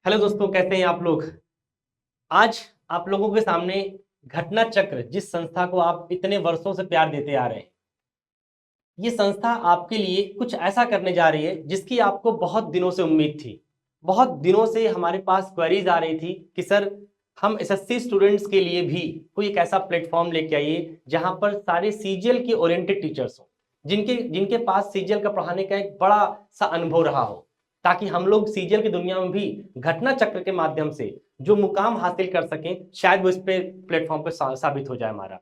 Hello दोस्तों, कैसे हैं आप लोग। आज आप लोगों के सामने घटना चक्र, जिस संस्था को आप इतने वर्षों से प्यार देते आ रहे हैं, ये संस्था आपके लिए कुछ ऐसा करने जा रही है जिसकी आपको बहुत दिनों से उम्मीद थी। बहुत दिनों से हमारे पास क्वेरीज आ रही थी कि सर, हम एसएससी स्टूडेंट्स के लिए भी कोई एक ऐसा प्लेटफॉर्म लेके आइए जहां पर सारे सीजीएल के ओरिएंटेड टीचर्स हो, जिनके जिनके पास सीजीएल का पढ़ाने का एक बड़ा सा अनुभव रहा हो, ताकि हम लोग सीजीएल की दुनिया में भी घटना चक्र के माध्यम से जो मुकाम हासिल कर सकें, शायद वो इस पे प्लेटफॉर्म पे साबित हो जाए हमारा।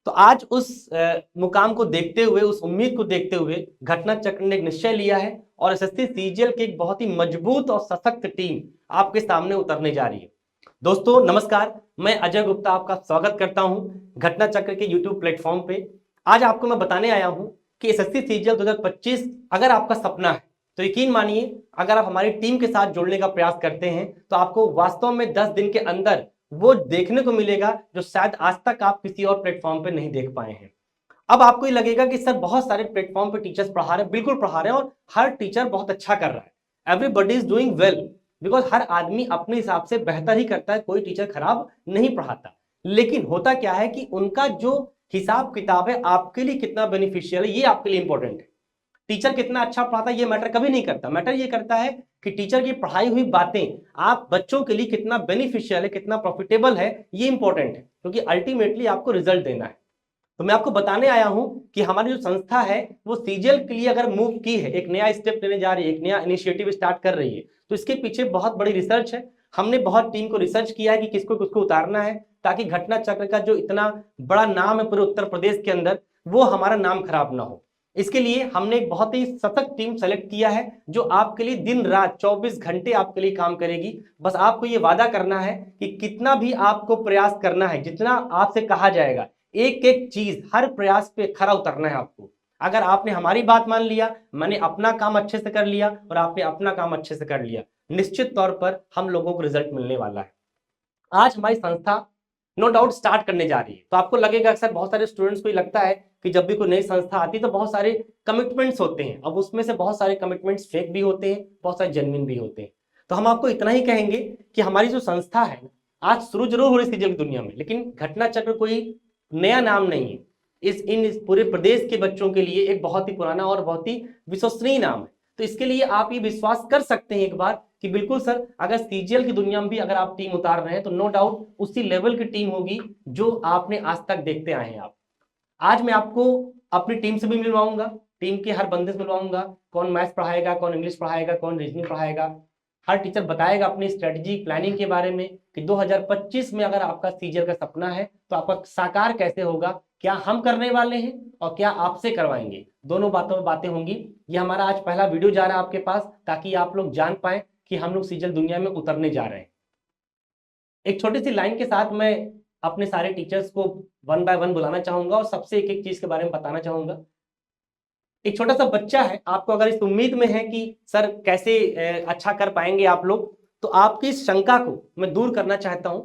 तो आज उस मुकाम को देखते हुए, उस उम्मीद को देखते हुए घटना चक्र ने एक निश्चय लिया है और एसएससी सीजीएल की एक बहुत ही मजबूत और सशक्त टीम आपके सामने उतरने जा रही है। दोस्तों नमस्कार, मैं अजय गुप्ता आपका स्वागत करता हूं घटना चक्र के यूट्यूब प्लेटफॉर्म पे। आज आपको मैं बताने आया हूं कि एसएससी सीजीएल 2025 अगर आपका सपना है तो यकीन मानिए, अगर आप हमारी टीम के साथ जुड़ने का प्रयास करते हैं तो आपको वास्तव में 10 दिन के अंदर वो देखने को मिलेगा जो शायद आज तक आप किसी और प्लेटफॉर्म पे नहीं देख पाए हैं। अब आपको ये लगेगा कि सर, बहुत सारे प्लेटफॉर्म पे टीचर्स पढ़ा रहे हैं, बिल्कुल पढ़ा रहे हैं और हर टीचर बहुत अच्छा कर रहा है। Everybody is doing well, because हर आदमी अपने हिसाब से बेहतर ही करता है, कोई टीचर खराब नहीं पढ़ाता। लेकिन होता क्या है कि उनका जो हिसाब किताब है आपके लिए कितना बेनिफिशियल है, ये आपके लिए इंपॉर्टेंट है। टीचर कितना अच्छा पढ़ाता है ये मैटर कभी नहीं करता। मैटर ये करता है कि टीचर की पढ़ाई हुई बातें आप बच्चों के लिए कितना बेनिफिशियल है, कितना प्रॉफिटेबल है, ये इंपॉर्टेंट है, क्योंकि अल्टीमेटली आपको रिजल्ट देना है। तो मैं आपको बताने आया हूं कि हमारी जो संस्था है वो सीजीएल के लिए अगर मूव की है, एक नया स्टेप लेने जा रही है, एक नया इनिशिएटिव स्टार्ट कर रही है, तो इसके पीछे बहुत बड़ी रिसर्च है। हमने बहुत टीम को रिसर्च किया है कि किसको किसको उतारना है, ताकि घटना चक्र का जो इतना बड़ा नाम है पूरे उत्तर प्रदेश के अंदर, वो हमारा नाम खराब ना हो। इसके लिए हमने एक बहुत ही सशक्त टीम सेलेक्ट किया है जो आपके लिए दिन रात 24 घंटे आपके लिए काम करेगी। बस आपको ये वादा करना है कि कितना भी आपको प्रयास करना है, जितना आपसे कहा जाएगा, एक एक चीज, हर प्रयास पे खरा उतरना है आपको। अगर आपने हमारी बात मान लिया, मैंने अपना काम अच्छे से कर लिया और आपने अपना काम अच्छे से कर लिया, निश्चित तौर पर हम लोगों को रिजल्ट मिलने वाला है। आज हमारी संस्था नो डाउट स्टार्ट करने जा रही है। तो आपको लगेगा अक्सर, बहुत सारे स्टूडेंट्स को लगता है कि जब भी कोई नई संस्था आती है तो बहुत सारे कमिटमेंट्स होते हैं। अब उसमें से बहुत सारे कमिटमेंट्स फेक भी होते हैं, बहुत सारे जेन्युइन भी होते हैं। तो हम आपको इतना ही कहेंगे कि हमारी जो संस्था है आज शुरू जरूर हो रही सीजीएल की दुनिया में, लेकिन घटना चक्र कोई नया नाम नहीं है। इस पूरे प्रदेश के बच्चों के लिए एक बहुत ही पुराना और बहुत ही विश्वसनीय नाम है। तो इसके लिए आप ये विश्वास कर सकते हैं एक बार कि बिल्कुल सर, अगर सीजीएल की दुनिया में भी अगर आप टीम उतार रहे हैं तो नो डाउट उसी लेवल की टीम होगी जो आपने आज तक देखते आए हैं आप। आज मैं आपको अपनी टीम से भी मिलवाऊंगा, टीम के हर बंदे से मिलवाऊंगा, कौन मैथ्स पढ़ाएगा, कौन इंग्लिश पढ़ाएगा, कौन रीजनिंग पढ़ाएगा। हर टीचर बताएगा अपनी स्ट्रेटजी प्लानिंग के बारे में कि 2025 में अगर आपका सीजीएल का सपना है तो आपका साकार कैसे होगा, क्या हम करने वाले हैं और क्या आपसे करवाएंगे, दोनों बातों में बातें होंगी। ये हमारा आज पहला वीडियो जा रहा है आपके पास, ताकि आप लोग जान पाए कि हम लोग सीजीएल दुनिया में उतरने जा रहे हैं। एक छोटी सी लाइन के साथ मैं अपने सारे टीचर्स को वन बाय वन बुलाना चाहूंगा और सबसे एक एक चीज के बारे में बताना चाहूंगा। एक छोटा सा बच्चा है, आपको अगर इस उम्मीद में है कि सर कैसे अच्छा कर पाएंगे आप लोग, तो आपकी इस शंका को मैं दूर करना चाहता हूं।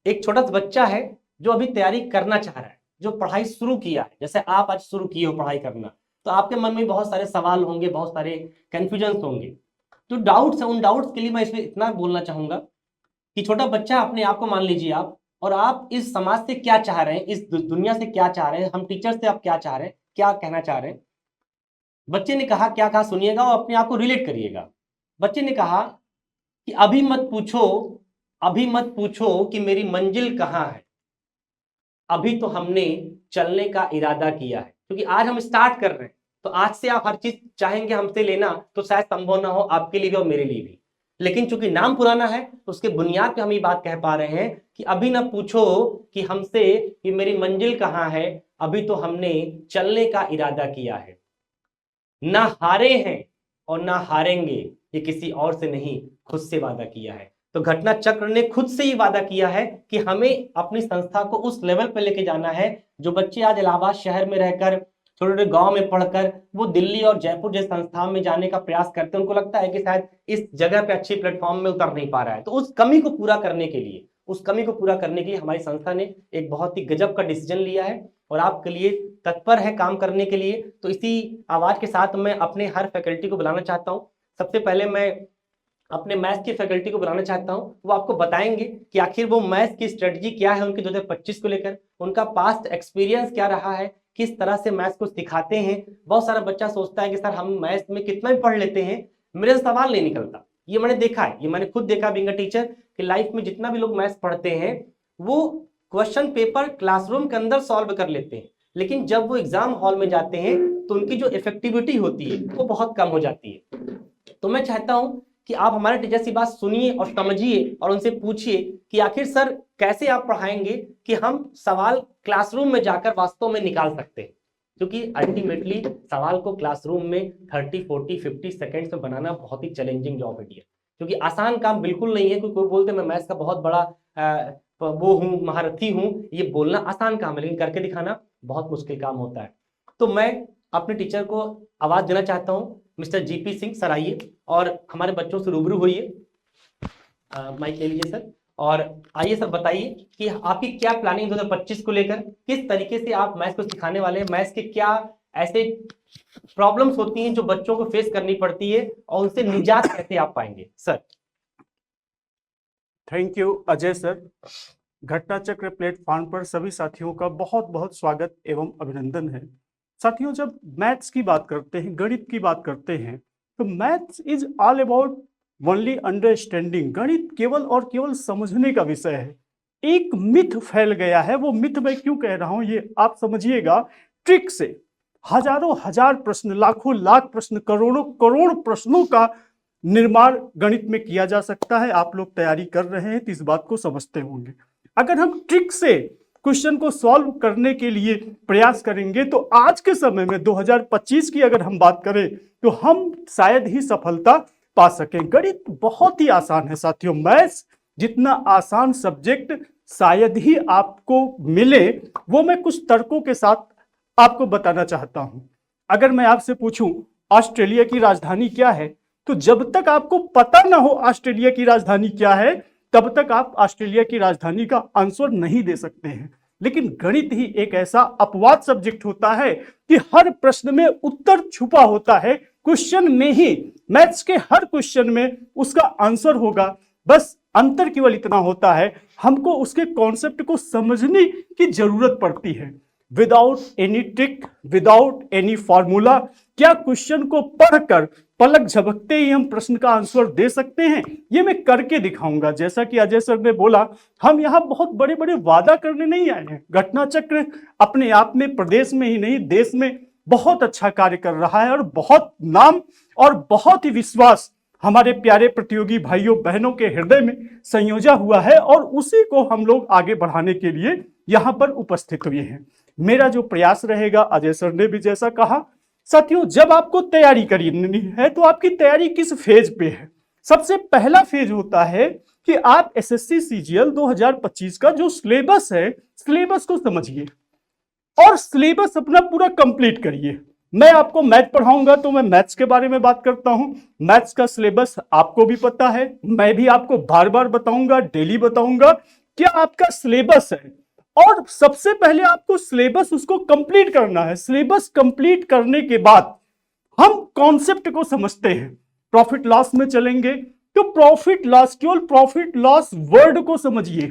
एक छोटा सा बच्चा है जो अभी तैयारी करना चाह रहा है, जो पढ़ाई शुरू किया है, जैसे आप आज शुरू किए हो पढ़ाई करना, तो आपके मन में बहुत सारे सवाल होंगे, बहुत सारे कंफ्यूजन होंगे। तो डाउट्स है, उन डाउट्स के लिए मैं इसमें इतना बोलना चाहूंगा कि छोटा बच्चा, अपने आप को मान लीजिए आप, और आप इस समाज से क्या चाह रहे हैं, इस दुनिया से क्या चाह रहे हैं, हम टीचर से आप क्या चाह रहे हैं, क्या कहना चाह रहे हैं। बच्चे ने कहा, क्या कहा सुनिएगा और अपने आप को रिलेट करिएगा। बच्चे ने कहा कि अभी मत पूछो कि मेरी मंजिल कहाँ है, अभी तो हमने चलने का इरादा किया है। क्योंकि आज हम स्टार्ट कर रहे हैं, तो आज से आप हर चीज चाहेंगे हमसे लेना तो शायद संभव ना हो आपके लिए भी और मेरे लिए भी। लेकिन चूंकि नाम पुराना है तो उसके बुनियाद पे हम ये बात कह पा रहे हैं कि अभी ना पूछो कि हमसे कि मेरी मंजिल कहाँ है, अभी तो हमने चलने का इरादा किया है। ना हारे हैं और ना हारेंगे, ये किसी और से नहीं, खुद से वादा किया है। तो घटना चक्र ने खुद से ही वादा किया है कि हमें अपनी संस्था को उस लेवल पर लेके जाना है जो बच्चे आज इलाहाबाद शहर में रहकर, छोटे छोटे गांव में पढ़कर वो दिल्ली और जयपुर जैसे संस्थाओं में जाने का प्रयास करते हैं, उनको लगता है कि शायद इस जगह पे अच्छी प्लेटफॉर्म में उतर नहीं पा रहा है। तो उस कमी को पूरा करने के लिए, हमारी संस्था ने एक बहुत ही गजब का डिसीजन लिया है और आपके लिए तत्पर है काम करने के लिए। तो इसी आवाज के साथ मैं अपने हर फैकल्टी को बुलाना चाहता हूं। सबसे पहले मैं अपने मैथ्स की फैकल्टी को बुलाना चाहता हूं। वो आपको बताएंगे कि आखिर वो मैथ्स की स्ट्रेटजी क्या है उनकी 2025 को लेकर, उनका पास्ट एक्सपीरियंस क्या रहा है, किस तरह से मैथ्स को सिखाते हैं। बहुत सारा बच्चा सोचता है कि सर हम मैथ्स में कितना भी पढ़ लेते हैं, मेरे से सवाल नहीं निकलता। ये मैंने देखा है, ये मैंने खुद देखा बीइंग अ टीचर कि लाइफ में जितना भी लोग मैथ्स पढ़ते हैं वो क्वेश्चन पेपर क्लासरूम के अंदर सॉल्व कर लेते हैं, लेकिन जब वो एग्जाम हॉल में जाते हैं तो उनकी जो इफेक्टिविटी होती है वो बहुत कम हो जाती है। तो मैं चाहता हूं कि आप हमारे टीचर की बात सुनिए और समझिए और उनसे पूछिए कि आखिर सर कैसे आप पढ़ाएंगे कि हम सवाल क्लासरूम में जाकर वास्तव में निकाल सकते हैं, क्योंकि अल्टीमेटली सवाल को क्लासरूम में 30, 40, 50 सेकेंड्स में बनाना बहुत ही चैलेंजिंग जॉब है डियर, क्योंकि आसान काम बिल्कुल नहीं है। कोई बोलते मैं मैथ्स का बहुत बड़ा वो हूँ, महारथी हूँ, ये बोलना आसान काम है लेकिन करके दिखाना बहुत मुश्किल काम होता है। तो मैं अपने टीचर को आवाज देना चाहता हूँ, मिस्टर जीपी सिंह सर आइए और हमारे बच्चों से रूबरू होइए। माइक ले लीजिए सर और आइए सर बताइए कि आपकी क्या प्लानिंग 2025 को लेकर, किस तरीके से आप मैथ्स को सिखाने वाले हैं, मैथ्स के क्या ऐसे प्रॉब्लम्स होती हैं जो बच्चों को फेस करनी पड़ती है और उनसे निजात कैसे आप पाएंगे sir. Thank you Ajay sir. घटना चक्र प्लेटफॉर्म पर सभी साथियों का बहुत बहुत स्वागत एवं अभिनंदन है। साथियों, जब मैथ्स की बात करते हैं, गणित की बात करते हैं, तो maths is all about only understanding. गणित केवल और केवल समझने का विषय है। एक मिथ फैल गया है, वो मिथ मैं क्यों कह रहा हूं ये आप समझिएगा। ट्रिक से हजारों हजार प्रश्न, लाखों लाख प्रश्न, करोड़ों करोड़ प्रश्नों का निर्माण गणित में किया जा सकता है। आप लोग तैयारी कर रहे हैं तो इस बात को समझते होंगे। अगर हम ट्रिक से क्वेश्चन को सॉल्व करने के लिए प्रयास करेंगे तो आज के समय में 2025 की अगर हम बात करें तो हम शायद ही सफलता पा सकें। गणित बहुत ही आसान है साथियों। मैथ्स जितना आसान सब्जेक्ट शायद ही आपको मिले, वो मैं कुछ तर्कों के साथ आपको बताना चाहता हूं। अगर मैं आपसे पूछूं ऑस्ट्रेलिया की राजधानी क्या है, तो जब तक आपको पता ना हो ऑस्ट्रेलिया की राजधानी क्या है तब तक आप ऑस्ट्रेलिया की राजधानी का आंसर नहीं दे सकते हैं। लेकिन गणित ही एक ऐसा अपवाद सब्जेक्ट होता है कि हर प्रश्न में उत्तर छुपा होता है। क्वेश्चन में ही, मैथ्स के हर क्वेश्चन में उसका आंसर होगा। बस अंतर केवल इतना होता है, हमको उसके कॉन्सेप्ट को समझने की जरूरत पड़ती है। Without any trick, without any formula, क्या क्वेश्चन को पढ़कर पलक झपकते ही हम प्रश्न का आंसर दे सकते हैं? ये मैं करके दिखाऊंगा। जैसा कि अजय सर ने बोला, हम यहाँ बहुत बड़े बड़े वादा करने नहीं आए हैं। घटना चक्र अपने आप में प्रदेश में ही नहीं देश में बहुत अच्छा कार्य कर रहा है और बहुत नाम और बहुत ही विश्वास हमारे प्यारे प्रतियोगी भाइयों बहनों के हृदय में संयोजा हुआ है और उसी को हम लोग आगे बढ़ाने के लिए यहाँ पर उपस्थित हुए हैं। मेरा जो प्रयास रहेगा, अजय सर ने भी जैसा कहा, साथियों जब आपको तैयारी करनी है तो आपकी तैयारी किस फेज पे है? सबसे पहला फेज होता है कि आप एसएससी सीजीएल 2025 का जो सिलेबस है, सिलेबस को समझिए और सिलेबस अपना पूरा कंप्लीट करिए। मैं आपको मैथ पढ़ाऊंगा तो मैं मैथ्स के बारे में बात करता हूं। मैथ्स का सिलेबस आपको भी पता है, मैं भी आपको बार बार बताऊंगा, डेली बताऊंगा क्या आपका सिलेबस है। और सबसे पहले आपको सिलेबस उसको कंप्लीट करना है। सिलेबस कंप्लीट करने के बाद हम कॉन्सेप्ट को समझते हैं। प्रॉफिट लॉस में चलेंगे तो प्रॉफिट लॉस, केवल प्रॉफिट लॉस वर्ड को समझिए।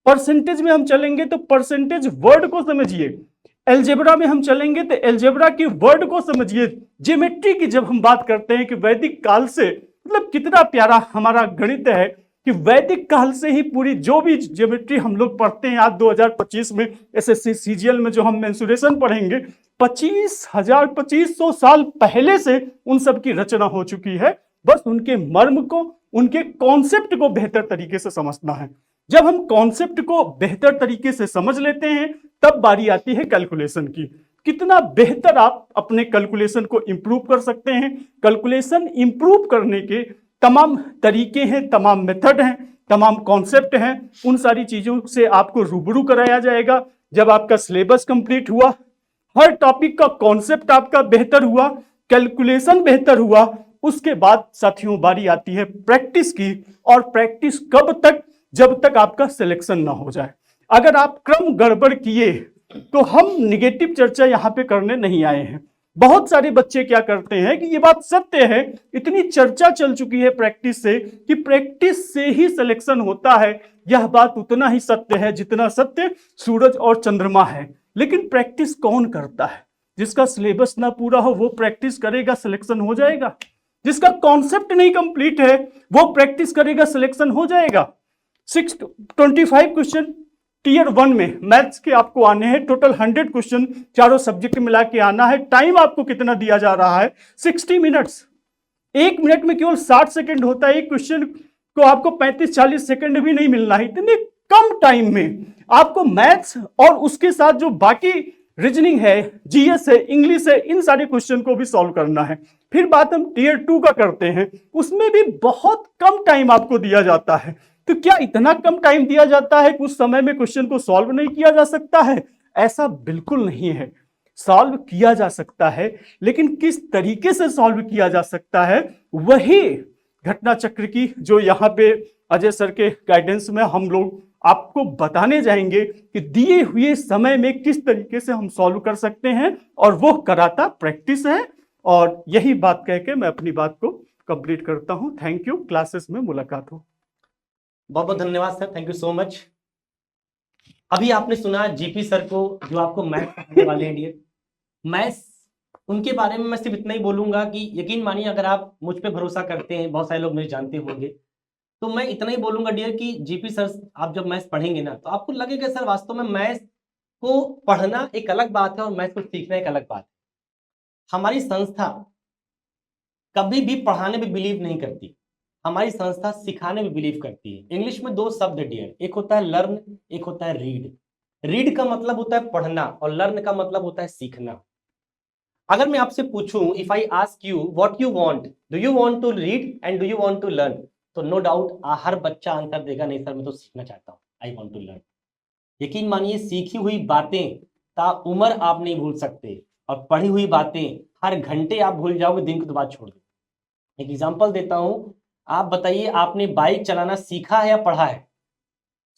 परसेंटेज में हम चलेंगे तो परसेंटेज वर्ड को समझिए। एल्जेब्रा में हम चलेंगे तो एल्जेब्रा की वर्ड को समझिए। ज्योमेट्री की जब हम बात करते हैं कि वैदिक काल से, मतलब कितना प्यारा हमारा गणित है कि वैदिक काल से ही पूरी जो भी ज्योमेट्री हम लोग पढ़ते हैं, आज 2025 में एसएससी सीजीएल में जो हम मेंसुरेशन पढ़ेंगे, 2500 साल पहले से उन सब की रचना हो चुकी है। बस उनके मर्म को, उनके कॉन्सेप्ट को बेहतर तरीके से समझना है। जब हम कॉन्सेप्ट को बेहतर तरीके से समझ लेते हैं तब बारी आती है कैलकुलेशन की। कितना बेहतर आप अपने कैलकुलेशन को इंप्रूव कर सकते हैं। कैलकुलेशन इंप्रूव करने के तमाम तरीके हैं, तमाम मेथड हैं, तमाम कॉन्सेप्ट हैं। उन सारी चीजों से आपको रूबरू कराया जाएगा। जब आपका सिलेबस कंप्लीट हुआ, हर टॉपिक का कॉन्सेप्ट आपका बेहतर हुआ, कैलकुलेशन बेहतर हुआ, उसके बाद साथियों बारी आती है प्रैक्टिस की। और प्रैक्टिस कब तक? जब तक आपका सिलेक्शन ना हो जाए। अगर आप क्रम गड़बड़ किए तो हम निगेटिव चर्चा यहां पे करने नहीं आए हैं। बहुत सारे बच्चे क्या करते हैं कि ये बात सत्य है, इतनी चर्चा चल चुकी है प्रैक्टिस से कि प्रैक्टिस से ही सिलेक्शन होता है। यह बात उतना ही सत्य है जितना सत्य सूरज और चंद्रमा है। लेकिन प्रैक्टिस कौन करता है? जिसका सिलेबस ना पूरा हो वो प्रैक्टिस करेगा, सिलेक्शन हो जाएगा। जिसका कॉन्सेप्ट नहीं कंप्लीट है वो प्रैक्टिस करेगा, सिलेक्शन हो जाएगा। 625 क्वेश्चन टीयर 1 में मैथ्स के आपको आने हैं। टोटल 100 क्वेश्चन चारों सब्जेक्ट मिला के आना है। टाइम आपको कितना दिया जा रहा है? 60 मिनट्स। 1 मिनट में केवल 60 सेकंड होता है। एक क्वेश्चन को आपको 35-40 सेकंड भी नहीं मिलना है। इतने कम टाइम में आपको मैथ्स और उसके साथ जो बाकी रीजनिंग है, जीएस है, इंग्लिश है, इन सारे क्वेश्चन को भी सॉल्व करना है। फिर बात हम टीयर 2 का करते हैं, उसमें भी बहुत कम टाइम आपको दिया जाता है। तो क्या इतना कम टाइम दिया जाता है कि उस समय में क्वेश्चन को सॉल्व नहीं किया जा सकता है? ऐसा बिल्कुल नहीं है। सॉल्व किया जा सकता है, लेकिन किस तरीके से सॉल्व किया जा सकता है वही घटना चक्र की जो यहाँ पे अजय सर के गाइडेंस में हम लोग आपको बताने जाएंगे कि दिए हुए समय में किस तरीके से हम सॉल्व कर सकते हैं, और वो कराता प्रैक्टिस है। और यही बात कह के मैं अपनी बात को कंप्लीट करता हूं। Thank you. क्लासेस में मुलाकात हो। बहुत बहुत धन्यवाद sir, thank you so much. अभी आपने सुना जीपी सर को जो आपको मैथ्स पढ़ाने वाले हैं डियर। मैथ्स उनके बारे में मैं सिर्फ इतना ही बोलूंगा कि यकीन मानिए अगर आप मुझ पे भरोसा करते हैं, बहुत सारे लोग मुझे जानते होंगे, तो मैं इतना ही बोलूंगा डियर कि जीपी सर आप जब मैथ्स पढ़ेंगे ना तो आपको लगेगा सर वास्तव में मैथ्स को पढ़ना एक अलग बात है और मैथ्स को सीखना एक अलग बात है। हमारी संस्था कभी भी पढ़ाने में बिलीव नहीं करती, हमारी संस्था सिखाने में बिलीव करती है। इंग्लिश में 2 शब्द है डियर, एक होता है लर्न, एक होता है रीड। रीड का मतलब होता है पढ़ना और लर्न का मतलब होता है सीखना। अगर मैं आपसे पूछूं, if I ask you what you want, do you want to read and do you want to learn, तो नो डाउट हर बच्चा आंसर देगा नहीं सर मैं तो सीखना चाहता हूं, आई वांट टू लर्न। यकीन मानिए सीखी हुई बातें ता उम्र आप नहीं भूल सकते, और पढ़ी हुई बातें हर घंटे आप भूल जाओगे, दिन के बाद छोड़ दो। एक एग्जांपल देता हूं, आप बताइए आपने बाइक चलाना सीखा है या पढ़ा है?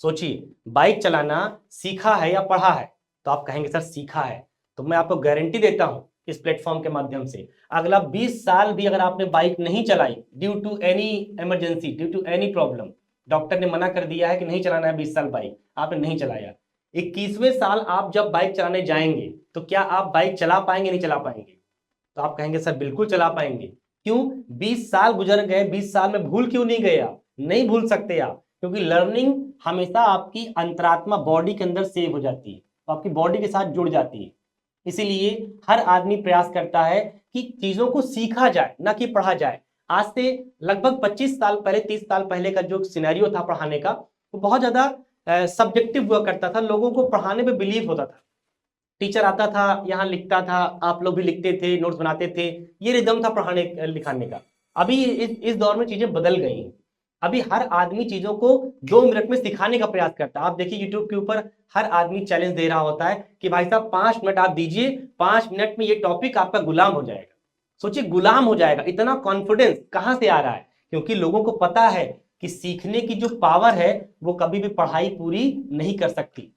सोचिए, बाइक चलाना सीखा है या पढ़ा है? तो आप कहेंगे सर सीखा है। तो मैं आपको गारंटी देता हूं इस प्लेटफॉर्म के माध्यम से, अगला 20 साल भी अगर आपने बाइक नहीं चलाई due to any emergency, due to any problem, doctor ने मना कर दिया है कि नहीं चलाना है 20 साल बाइक, आपने नहीं चलाया, 21वें साल आप जब बाइक चलाने जाएंगे तो क्या आप बाइक चला पाएंगे, नहीं चला पाएंगे? तो आप कहेंगे सर बिल्कुल चला पाएंगे। क्यों? 20 साल गुजर गए, 20 साल में भूल क्यों नहीं गए आप? नहीं भूल सकते आप, क्योंकि लर्निंग हमेशा आपकी अंतरात्मा बॉडी के अंदर सेव हो जाती है, तो आपकी बॉडी के साथ जुड़ जाती है। इसीलिए हर आदमी प्रयास करता है कि चीजों को सीखा जाए ना कि पढ़ा जाए। आज से लगभग 25 साल पहले, 30 साल पहले का जो सिनेरियो था पढ़ाने का, वो बहुत ज्यादा सब्जेक्टिव हुआ करता था। लोगों को पढ़ाने पे बिलीव होता था, टीचर आता था यहाँ लिखता था, आप लोग भी लिखते थे, नोट्स बनाते थे, ये रिदम था पढ़ाने लिखाने का। अभी इस दौर में चीजें बदल गई हैं। अभी हर आदमी चीजों को 2 मिनट में सिखाने का प्रयास करता है। आप देखिए यूट्यूब के ऊपर हर आदमी चैलेंज दे रहा होता है कि भाई साहब 5 मिनट आप दीजिए, 5 मिनट में ये टॉपिक आपका गुलाम हो जाएगा। सोचिए, गुलाम हो जाएगा। इतना कॉन्फिडेंस कहां से आ रहा है? क्योंकि लोगों को पता है कि सीखने की जो पावर है वो कभी भी पढ़ाई पूरी नहीं कर सकती।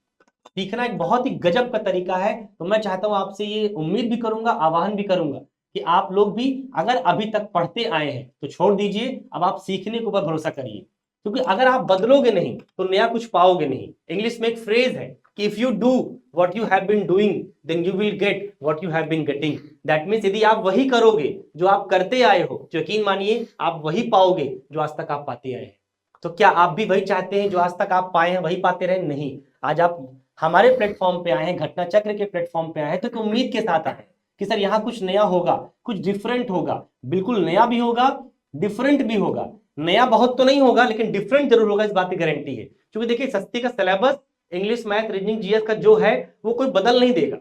सीखना एक बहुत ही गजब का तरीका है। तो मैं चाहता हूं आपसे ये उम्मीद भी करूंगा, आह्वान भी करूंगा कि आप लोग भी अगर अभी तक पढ़ते आए हैं तो छोड़ दीजिए, अब आप सीखने के ऊपर भरोसा करिए। क्योंकि अगर आप बदलोगे नहीं तो नया कुछ पाओगे नहीं। इंग्लिश में एक फ्रेज है कि if you do what you have been doing then you will get what you have been getting. That means यदि आप वही करोगे जो आप करते आए हो, तो यकीन मानिए आप वही पाओगे जो आज तक आप पाते आए हैं। तो क्या आप भी वही चाहते हैं जो आज तक आप पाए हैं वही पाते रहे? नहीं। आज आप हमारे प्लेटफॉर्म पे आए हैं, घटना चक्र के प्लेटफॉर्म पे आए हैं, तो एक उम्मीद के साथ आए हैं कि सर यहाँ कुछ नया होगा, कुछ डिफरेंट होगा। बिल्कुल नया भी होगा, डिफरेंट भी होगा। नया बहुत तो नहीं होगा लेकिन डिफरेंट जरूर होगा, इस बात की गारंटी है। क्योंकि देखिए सस्ती का syllabus English, math, reasoning, GS का जो है वो कोई बदल नहीं देगा।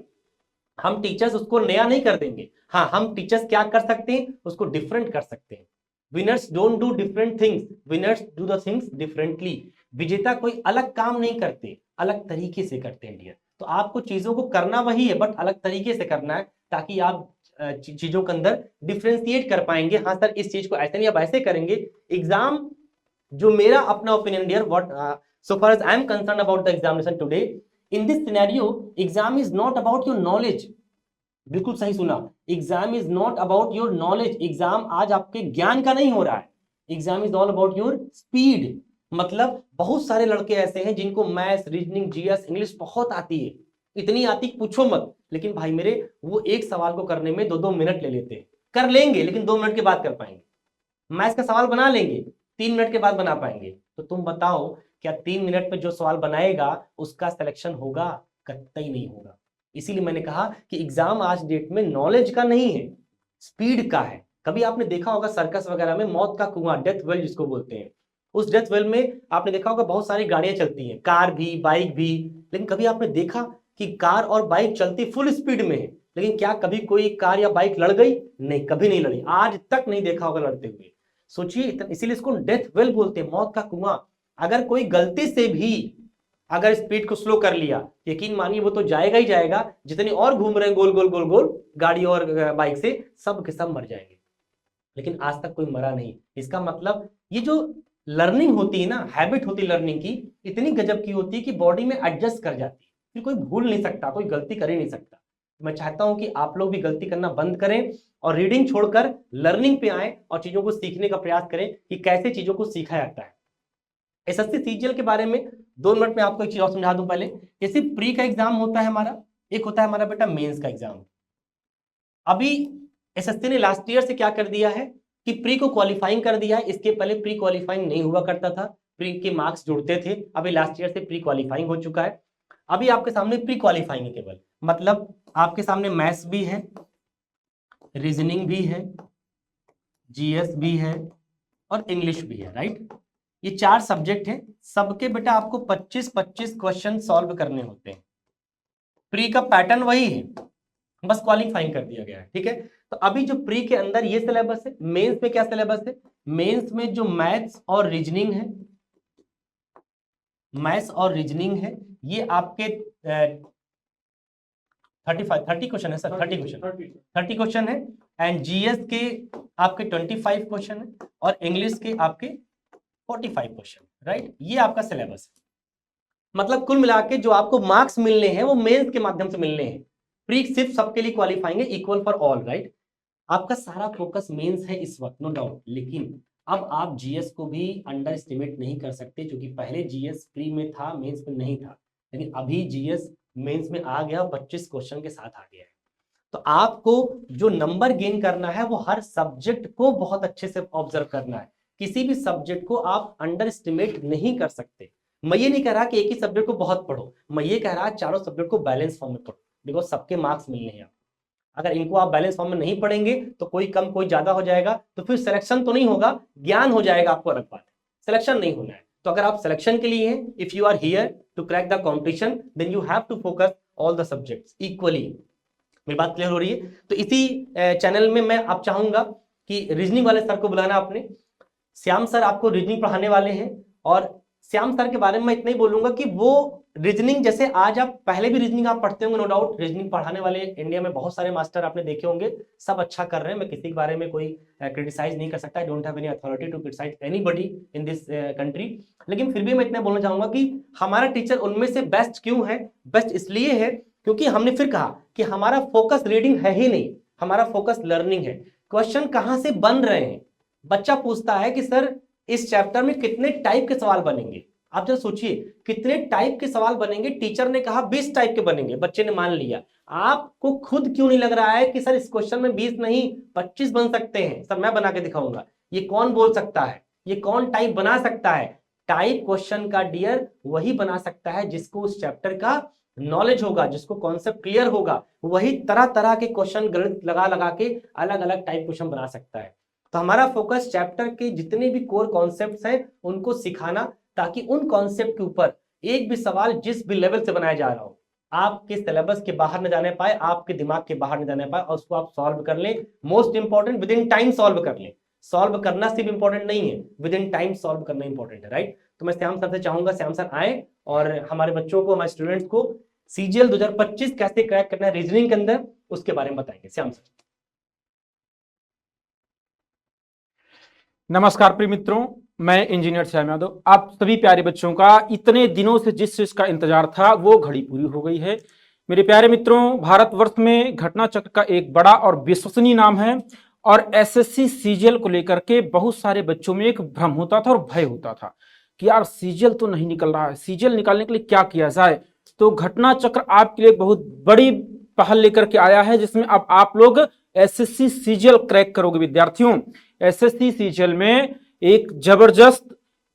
हम टीचर्स उसको नया नहीं कर देंगे। हाँ, हम टीचर्स क्या कर सकते हैं, उसको डिफरेंट कर सकते हैं। Winners don't do different things, winners do the things differently. विजेता कोई अलग काम नहीं करते, अलग तरीके से करते हैं डियर। तो आपको चीजों को करना वही है, बट अलग तरीके से करना है, ताकि आप चीजों के अंदर डिफ्रेंशिएट कर पाएंगे। हाँ सर इस चीज को ऐसे नहीं, आप ऐसे करेंगे। एग्जाम, जो मेरा अपना opinion dear, what so far as I am concerned about the examination today, in this scenario exam is not about your knowledge, बिल्कुल सही सुना। Exam is not about your knowledge, exam आज आपके ज्ञान का नहीं हो रहा है, exam is all about your speed. मतलब बहुत सारे लड़के ऐसे हैं जिनको मैथ्स, रीजनिंग, जीएस, इंग्लिश बहुत आती है, इतनी आती पूछो मत, लेकिन भाई मेरे वो एक सवाल को करने में 2-2 मिनट ले लेते हैं। कर लेंगे लेकिन 2 मिनट के बाद कर पाएंगे। मैथ्स का सवाल बना लेंगे, 3 मिनट के बाद बना पाएंगे। तो तुम बताओ क्या 3 मिनट में जो सवाल बनाएगा उसका सिलेक्शन होगा? कतई नहीं होगा। इसीलिए मैंने कहा कि एग्जाम आज डेट में नॉलेज का नहीं है, स्पीड का है। कभी आपने देखा होगा सर्कस वगैरह में मौत का कुआं, डेथ वेल जिसको बोलते हैं, उस डेथ वेल में आपने देखा होगा बहुत सारी गाड़ियां चलती हैं, कार भी, बाइक भी, लेकिन कभी आपने देखा कि कार और बाइक चलती फुल स्पीड में है, लेकिन क्या कभी कोई कार या बाइक लड़ गई? नहीं, कभी नहीं लड़ी, आज तक नहीं देखा होगा लड़ते हुए। सोचिए, इसीलिए इसको डेथ वेल बोलते हैं, मौत का कुआं। अगर कोई गलती से भी अगर स्पीड को स्लो कर लिया, यकीन मानिए वो तो जाएगा ही जाएगा, जितने और घूम रहे हैं गोल गोल गोल गोल गाड़ी और बाइक से, सब के सब मर जाएंगे। लेकिन आज तक कोई मरा नहीं। इसका मतलब ये जो लर्निंग होती है ना, हैबिट होती है लर्निंग की, इतनी गजब की होती है कि बॉडी में एडजस्ट कर जाती है, फिर कोई भूल नहीं सकता, कोई गलती कर ही नहीं सकता। मैं चाहता हूं कि आप लोग भी गलती करना बंद करें और रीडिंग छोड़कर लर्निंग पे आए और चीजों को सीखने का प्रयास करें कि कैसे चीजों को सीखा जाता है। एसएससी सीजीएल के बारे में 2 मिनट में आपको एक चीज और समझा दूं। पहले जैसे प्री का एग्जाम होता है हमारा, एक होता है हमारा बेटा मेंस का एग्जाम। अभी एसएससी ने लास्ट ईयर से क्या कर दिया है कि प्री को क्वालिफाइंग कर दिया है। इसके पहले प्री क्वालिफाइंग नहीं हुआ करता था, प्री के मार्क्स जुड़ते थे, अभी लास्ट ईयर से प्री क्वालिफाइंग हो चुका है। अभी आपके सामने प्री क्वालिफाइंग है केवल, मतलब आपके सामने मैथ्स भी है, रीजनिंग भी है, जीएस भी है और इंग्लिश भी है, राइट। ये 4 सब्जेक्ट हैं, सबके बेटा आपको 25-25 क्वेश्चन सॉल्व करने होते हैं। प्री का पैटर्न वही है, बस क्वालिफाइंग कर दिया गया है, ठीक है। तो अभी जो प्री के अंदर ये सिलेबस है, मेंस में क्या सिलेबस है? मेंस में जो मैथ्स और रीजनिंग है, मैथ्स और रीजनिंग है, ये आपके 30 क्वेश्चन है सर, 30 क्वेश्चन है। एंड जीएस के आपके 25 क्वेश्चन है और इंग्लिश के आपके 45 क्वेश्चन, राइट। ये आपका सिलेबस है। मतलब कुल मिला के जो आपको मार्क्स मिलने हैं वो मेंस के माध्यम से मिलने हैं। प्री सिर्फ सबके लिए क्वालिफाइंग है, इक्वल फॉर ऑल, राइट। आपका सारा फोकस मेंस है इस वक्त, नो डाउट, लेकिन अब आप जीएस को भी अंडर एस्टिमेट नहीं कर सकते, क्योंकि पहले जीएस प्री में था, मेंस में नहीं था, लेकिन अभी जीएस मेंस में आ गया, 25 क्वेश्चन के साथ आ गया है। तो आपको जो नंबर गेन करना है वो हर सब्जेक्ट को बहुत अच्छे से ऑब्जर्व करना है। किसी भी सब्जेक्ट को आप अंडर एस्टिमेट नहीं कर सकते। मैं ये नहीं कह रहा कि एक ही सब्जेक्ट को बहुत पढ़ो, मैं ये कह रहा चारों सब्जेक्ट को बैलेंस फॉर्म में पढ़ो, बिकॉज सबके मार्क्स मिलने हैं। अगर इनको आप बैलेंस फॉर्म में नहीं पढ़ेंगे तो कोई कम कोई ज्यादा हो जाएगा, तो फिर सिलेक्शन तो नहीं होगा, ज्ञान हो जाएगा आपको, अलग बात है, सिलेक्शन नहीं होना है। तो अगर आप सिलेक्शन के लिए हैं, if you are here to crack the competition, then you have to focus all the subjects equally. मेरी बात क्लियर हो रही है? तो इसी चैनल में मैं आप चाहूंगा कि रीजनिंग वाले सर को बुलाना आपने। श्याम सर आपको रीजनिंग पढ़ाने वाले हैं, और श्याम सर के बारे में मैं इतना ही बोलूंगा कि वो रीजनिंग, जैसे आज आप पहले भी रीजनिंग आप पढ़ते होंगे, नो डाउट, रीजनिंग पढ़ाने वाले इंडिया में बहुत सारे मास्टर आपने देखे होंगे, सब अच्छा कर रहे हैं, मैं किसी के बारे में कोई क्रिटिसाइज नहीं कर सकता, I don't have any authority to criticize anybody in this country. लेकिन फिर भी मैं इतना बोलना चाहूंगा कि हमारा टीचर उनमें से बेस्ट क्यों है? बेस्ट इसलिए है क्योंकि हमने फिर कहा कि हमारा फोकस रीडिंग है ही नहीं, हमारा फोकस लर्निंग है। क्वेश्चन कहां से बन रहे हैं? बच्चा पूछता है कि सर इस चैप्टर में कितने टाइप के सवाल बनेंगे? आप जरा सोचिए, कितने टाइप के सवाल बनेंगे? टीचर ने कहा 20 टाइप के बनेंगे, बच्चे ने मान लिया। आपको खुद क्यों नहीं लग रहा है कि सर इस क्वेश्चन में 20 नहीं 25 बन सकते हैं? सर मैं बना के दिखाऊंगा। ये कौन बोल सकता है? ये कौन टाइप बना सकता है? टाइप क्वेश्चन का डियर वही बना सकता है जिसको उस चैप्टर का नॉलेज होगा, जिसको कॉन्सेप्ट क्लियर होगा, वही तरह तरह के क्वेश्चन गणित लगा लगा के अलग अलग टाइप क्वेश्चन बना सकता है। तो हमारा फोकस चैप्टर के जितने भी कोर कॉन्सेप्ट्स हैं उनको सिखाना, ताकि उन कॉन्सेप्ट के ऊपर एक भी सवाल जिस भी लेवल से बनाया जा रहा हो आपके सिलेबस के बाहर न जाने पाए, आपके दिमाग के बाहर न जाने पाए, और उसको आप सॉल्व कर लें। Most important, with in time solve कर लें। सॉल्व करना सिर्फ इंपॉर्टेंट नहीं है, विद इन टाइम सॉल्व करना इंपॉर्टेंट है, राइट। तो मैं श्याम सर से चाहूंगा, श्याम सर आए और हमारे बच्चों को, हमारे स्टूडेंट्स को सीजीएल 2025 कैसे क्रैक करना है रीजनिंग के अंदर, उसके बारे में बताएंगे। श्याम सर। नमस्कार प्रिय मित्रों, मैं इंजीनियर श्याम यादव। आप सभी प्यारे बच्चों का इतने दिनों से जिस चीज का इंतजार था वो घड़ी पूरी हो गई है। मेरे प्यारे मित्रों, भारतवर्ष में घटना चक्र का एक बड़ा और विश्वसनीय नाम है और एसएससी सीजीएल को लेकर के बहुत सारे बच्चों में एक भ्रम होता था और भय होता था कि यार सीजीएल तो नहीं निकल रहा है, सीजीएल निकालने के लिए क्या किया जाए। तो घटना चक्र आपके लिए बहुत बड़ी पहल लेकर के आया है, जिसमें अब आप लोग एसएससी सीजीएल क्रैक करोगे। विद्यार्थियों, एसएससी सीजीएल में एक जबरदस्त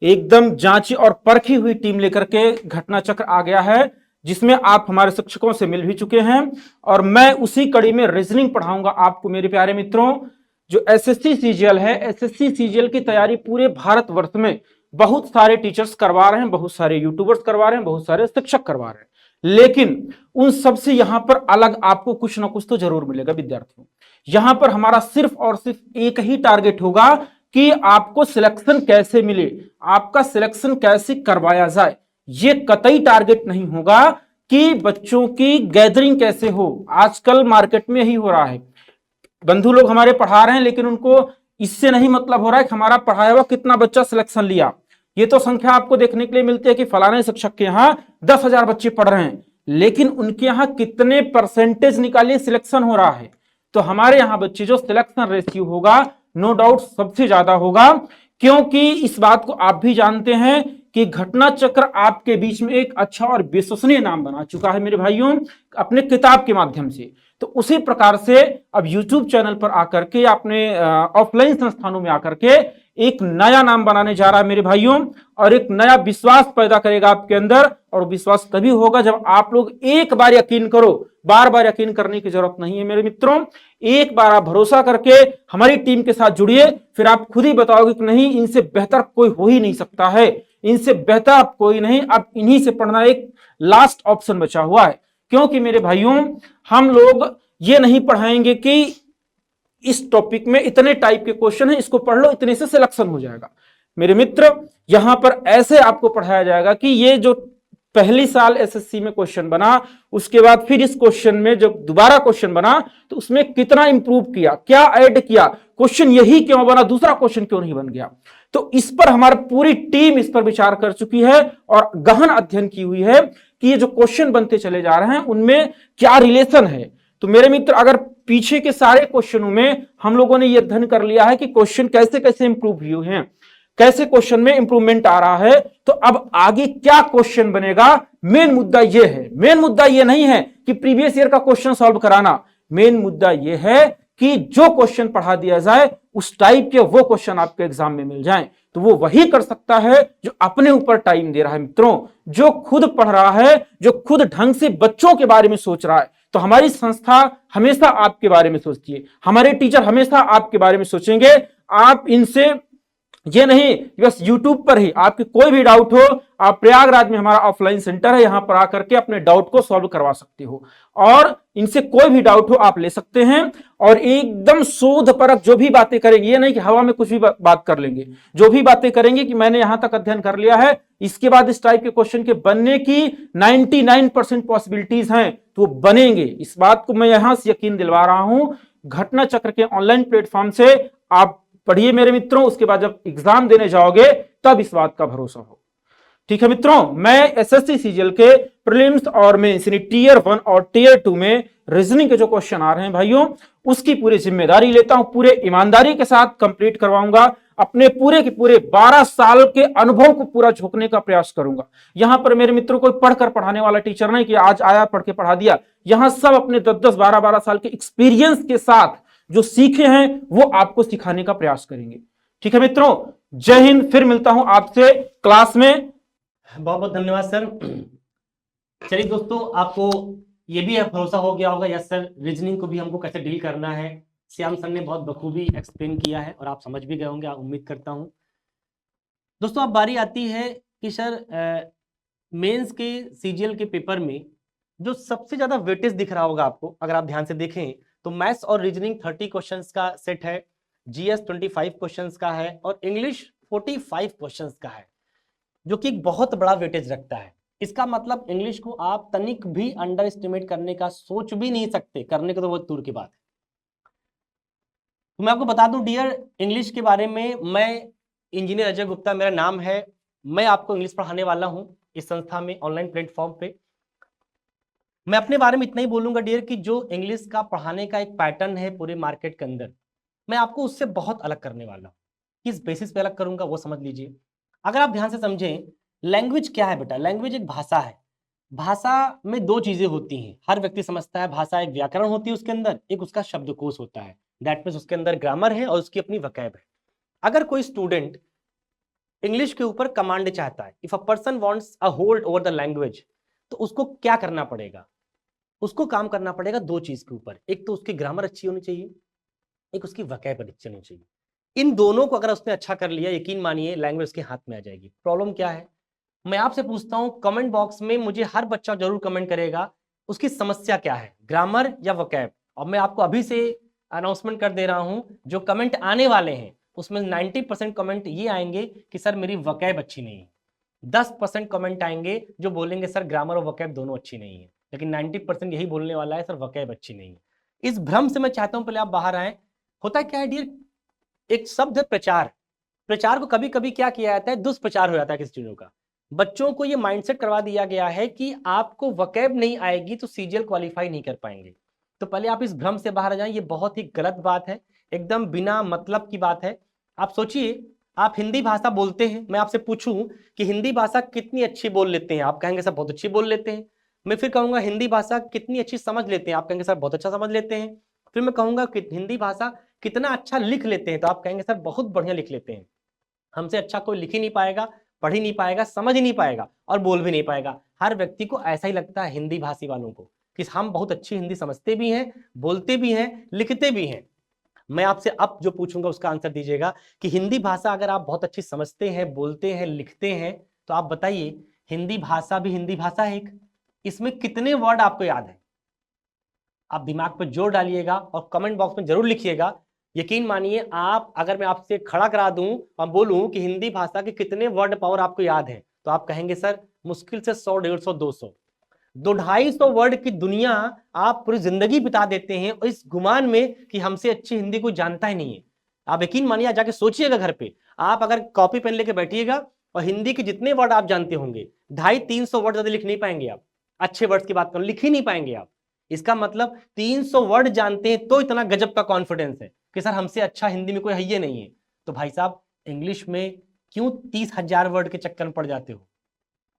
एकदम जांची और परखी हुई टीम लेकर के घटना चक्र आ गया है, जिसमें आप हमारे शिक्षकों से मिल भी चुके हैं और मैं उसी कड़ी में रीजनिंग पढ़ाऊंगा आपको। मेरे प्यारे मित्रों, जो एसएससी सीजीएल है, एसएससी सीजीएल की तैयारी पूरे भारतवर्ष में बहुत सारे टीचर्स करवा रहे हैं, बहुत सारे यूट्यूबर्स करवा रहे हैं, बहुत सारे शिक्षक करवा रहे हैं, लेकिन उन सबसे यहां पर अलग आपको कुछ ना कुछ तो जरूर मिलेगा। विद्यार्थियों, यहां पर हमारा सिर्फ और सिर्फ एक ही टारगेट होगा कि आपको सिलेक्शन कैसे मिले, आपका सिलेक्शन कैसे करवाया जाए। ये कतई टारगेट नहीं होगा कि बच्चों की गैदरिंग कैसे हो। आजकल मार्केट में यही हो रहा है, बंधु लोग हमारे पढ़ा रहे हैं, लेकिन उनको इससे नहीं मतलब हो रहा है कि हमारा पढ़ाया हुआ कितना बच्चा सिलेक्शन लिया। ये तो संख्या आपको देखने के लिए मिलती है कि फलाने शिक्षक के यहाँ 10,000 बच्चे पढ़ रहे हैं, लेकिन उनके यहाँ कितने परसेंटेज निकालिए सिलेक्शन हो रहा है। तो हमारे यहाँ बच्चे जो सिलेक्शन रेशियो होगा नो डाउट सबसे ज्यादा होगा, क्योंकि इस बात को आप भी जानते हैं कि घटना चक्र आपके बीच में एक अच्छा और विश्वसनीय नाम बना चुका है मेरे भाइयों, अपने किताब के माध्यम से। तो उसी प्रकार से अब YouTube चैनल पर आकर के, अपने ऑफलाइन संस्थानों में आकर के एक नया नाम बनाने जा रहा है मेरे भाइयों, और एक नया विश्वास पैदा करेगा आपके अंदर। और विश्वास तभी होगा जब आप लोग एक बार यकीन करो, बार बार यकीन करने की जरूरत नहीं है मेरे मित्रों। एक बार आप भरोसा करके हमारी टीम के साथ जुड़िए, फिर आप खुद ही बताओगे कि नहीं, इनसे बेहतर कोई हो ही नहीं सकता है, इनसे बेहतर अब कोई नहीं, अब इन्हीं से पढ़ना एक लास्ट ऑप्शन बचा हुआ है। क्योंकि मेरे भाइयों, हम लोग ये नहीं पढ़ाएंगे कि इस टॉपिक में इतने टाइप के क्वेश्चन है, इसको पढ़ लो, इतने से सिलेक्शन हो जाएगा। मेरे मित्र, यहां पर ऐसे आपको पढ़ाया जाएगा कि ये जो पहली साल एसएससी में क्वेश्चन बना, उसके बाद फिर इस क्वेश्चन में जब दोबारा क्वेश्चन बना तो उसमें कितना इंप्रूव किया, क्या ऐड किया, क्वेश्चन यही क्यों बना, दूसरा क्वेश्चन क्यों नहीं बन गया। तो इस पर हमारी पूरी टीम इस पर विचार कर चुकी है और गहन अध्ययन की हुई है कि ये जो क्वेश्चन बनते चले जा रहे हैं उनमें क्या रिलेशन है। तो मेरे मित्र, अगर पीछे के सारे क्वेश्चनों में हम लोगों ने यह अध्ययन कर लिया है कि क्वेश्चन कैसे कैसे इंप्रूव हुए हैं, कैसे क्वेश्चन में इंप्रूवमेंट आ रहा है, तो अब आगे क्या क्वेश्चन बनेगा, मेन मुद्दा यह है। मेन मुद्दा यह नहीं है कि प्रीवियस ईयर का क्वेश्चन सॉल्व कराना, मेन मुद्दा यह है कि जो क्वेश्चन पढ़ा दिया जाए उस टाइप के वो क्वेश्चन आपके एग्जाम में मिल जाएं। तो वो वही कर सकता है जो अपने ऊपर टाइम दे रहा है मित्रों, जो खुद पढ़ रहा है, जो खुद ढंग से बच्चों के बारे में सोच रहा है। तो हमारी संस्था हमेशा आपके बारे में सोचती है, हमारे टीचर हमेशा आपके बारे में सोचेंगे। आप इनसे ये नहीं बस YouTube पर ही आपके कोई भी डाउट हो, आप प्रयागराज में हमारा ऑफलाइन सेंटर है, यहां पर आकर के अपने डाउट को सॉल्व करवा सकते हो और इनसे कोई भी डाउट हो आप ले सकते हैं। और एकदम शोधपरक जो भी बातें करेंगे, ये नहीं कि हवा में कुछ भी बात कर लेंगे, जो भी बातें करेंगे कि मैंने यहां तक अध्ययन कर लिया है, इसके बाद इस टाइप के क्वेश्चन के बनने की 99% पॉसिबिलिटीज हैं, तो वो बनेंगे। इस बात को मैं यहां से यकीन दिलवा रहा हूं। घटना चक्र के ऑनलाइन प्लेटफॉर्म से आप पढ़िए मेरे मित्रों, उसके बाद जब एग्जाम देने जाओगे तब इस बात का भरोसा हो। ठीक है मित्रों, मैं एसएससी सीजीएल के प्रीलिम्स और मेंस यानी टीयर 1 और टीयर 2 में रीजनिंग के जो क्वेश्चन आ रहे हैं भाइयों, उसकी पूरी जिम्मेदारी लेता हूं, पूरे ईमानदारी के साथ कंप्लीट करवाऊंगा। अपने पूरे के पूरे 12 साल के अनुभव को पूरा झोंकने का प्रयास करूंगा। यहां पर मेरे मित्रों कोई पढ़कर पढ़ाने वाला टीचर नहीं कि आज आया पढ़ के पढ़ा दिया। यहां सब अपने 10-10, 12-12 साल के एक्सपीरियंस के साथ जो सीखे हैं वो आपको सिखाने का प्रयास करेंगे। ठीक है मित्रों, जय हिंद। फिर मिलता हूं आपसे क्लास में। बहुत बहुत धन्यवाद सर। चलिए दोस्तों, आपको ये भी भरोसा हो गया होगा यस सर, रीजनिंग को भी हमको कैसे डील करना है श्याम सर ने बहुत बखूबी एक्सप्लेन किया है और आप समझ भी गए होंगे, उम्मीद करता हूं। दोस्तों अब बारी आती है कि सर मेंस के सीजीएल के पेपर में जो सबसे ज्यादा वेटेज दिख रहा होगा आपको, अगर आप ध्यान से देखें तो मैथ्स और रीजनिंग 30 क्वेश्चंस का सेट है, जीएस 25 क्वेश्चंस का है और इंग्लिश 45 क्वेश्चंस का है, जो कि बहुत बड़ा वेटेज रखता है। इसका मतलब इंग्लिश को आप तनिक भी अंडर एस्टिमेट करने का सोच भी नहीं सकते, करने को तो बहुत दूर की बात है। तो मैं आपको बता दूं डियर, इंग्लिश के बारे में, मैं इंजीनियर अजय गुप्ता मेरा नाम है, मैं आपको इंग्लिश पढ़ाने वाला हूं इस संस्था में ऑनलाइन प्लेटफॉर्म पे। मैं अपने बारे में इतना ही बोलूंगा डियर कि जो इंग्लिश का पढ़ाने का एक पैटर्न है पूरे मार्केट के अंदर, मैं आपको उससे बहुत अलग करने वाला हूँ। किस बेसिस पे अलग करूंगा वो समझ लीजिए। अगर आप ध्यान से समझें, लैंग्वेज क्या है बेटा? लैंग्वेज एक भाषा है। भाषा में दो चीजें होती हैं, हर व्यक्ति समझता है। भाषा एक व्याकरण होती है उसके अंदर, एक उसका शब्दकोश होता है। दैट मीन्स उसके अंदर ग्रामर है और उसकी अपनी वकैब है। अगर कोई स्टूडेंट इंग्लिश के ऊपर कमांड चाहता है, if a person wants a hold over the language, तो उसको क्या करना पड़ेगा? उसको काम करना पड़ेगा दो चीज के ऊपर। एक तो उसकी ग्रामर अच्छी होनी चाहिए, एक उसकी वकैब अच्छी होनी चाहिए। इन दोनों को अगर उसने अच्छा कर लिया, यकीन मानिए लैंग्वेज उसके हाथ में आ जाएगी। प्रॉब्लम क्या है? मैं आपसे पूछता हूं, कमेंट बॉक्स में मुझे हर बच्चा जरूर कमेंट करेगा उसकी समस्या क्या है, ग्रामर या वकैब। और मैं आपको अभी से अनाउंसमेंट कर दे रहा हूं, जो कमेंट आने वाले हैं उसमें 90% कमेंट ये आएंगे कि सर मेरी वकैब अच्छी नहीं है। 10% कमेंट आएंगे जो बोलेंगे सर ग्रामर और वकैब दोनों अच्छी नहीं है। लेकिन 90% यही बोलने वाला है सर वकैब अच्छी नहीं है। इस भ्रम से मैं चाहता हूं पहले आप बाहर आए। होता क्या है डियर, एक शब्द है प्रचार। प्रचार को कभी कभी क्या किया जाता है, दुष्प्रचार हो जाता है किसी चीजों का। बच्चों को ये माइंडसेट करवा दिया गया है कि आपको वकैब नहीं आएगी तो सीजीएल क्वालिफाई नहीं कर पाएंगे। तो पहले आप इस भ्रम से बाहर आ जाएं, ये बहुत ही गलत बात है, एकदम बिना मतलब की बात है। आप सोचिए, आप हिंदी भाषा बोलते हैं, मैं आपसे पूछूं कि हिंदी भाषा कितनी अच्छी बोल लेते हैं, आप कहेंगे सर बहुत अच्छी बोल लेते हैं। मैं फिर कहूंगा हिंदी भाषा कितनी अच्छी समझ लेते हैं, आप कहेंगे सर बहुत अच्छा समझ लेते हैं। फिर मैं कहूंगा कि हिंदी भाषा कितना अच्छा लिख लेते हैं, तो आप कहेंगे सर बहुत बढ़िया लिख लेते हैं। हमसे अच्छा कोई लिख ही नहीं पाएगा, पढ़ ही नहीं पाएगा, समझ ही नहीं पाएगा और बोल भी नहीं पाएगा। हर व्यक्ति को ऐसा ही लगता है हिंदी भाषी वालों को कि हम बहुत अच्छी हिंदी समझते भी हैं, बोलते भी हैं, लिखते भी हैं। मैं आपसे अब जो पूछूंगा उसका आंसर दीजिएगा कि हिंदी भाषा अगर आप बहुत अच्छी समझते हैं, बोलते हैं, लिखते हैं, तो आप बताइए हिंदी भाषा भी हिंदी भाषा है एक, इसमें कितने वर्ड आपको याद है? आप दिमाग पर जोर डालिएगा और कमेंट बॉक्स में जरूर लिखिएगा। यकीन मानिए, आप अगर मैं आपसे खड़ा करा दूं और बोलूं कि हिंदी भाषा के कितने वर्ड पावर आपको याद है, तो आप कहेंगे सर मुश्किल से 100, 150, 200, 200-250 वर्ड की दुनिया आप पूरी जिंदगी बिता देते हैं इस गुमान में कि हमसे अच्छी हिंदी कोई जानता ही नहीं है। आप यकीन मानिए, जाके सोचिएगा घर पे, आप अगर कॉपी पेन लेके बैठिएगा और हिंदी के जितने वर्ड आप जानते होंगे, 250-300 वर्ड ज्यादा लिख नहीं पाएंगे आप। अच्छे वर्ड्स की बात करूं, लिख ही नहीं पाएंगे आप। इसका मतलब 300 वर्ड जानते हैं तो इतना गजब का कॉन्फिडेंस है कि सर हमसे अच्छा हिंदी में कोई है ही नहीं है। तो भाई साहब, इंग्लिश में क्यों 30,000 वर्ड के चक्कर में पड़ जाते हो?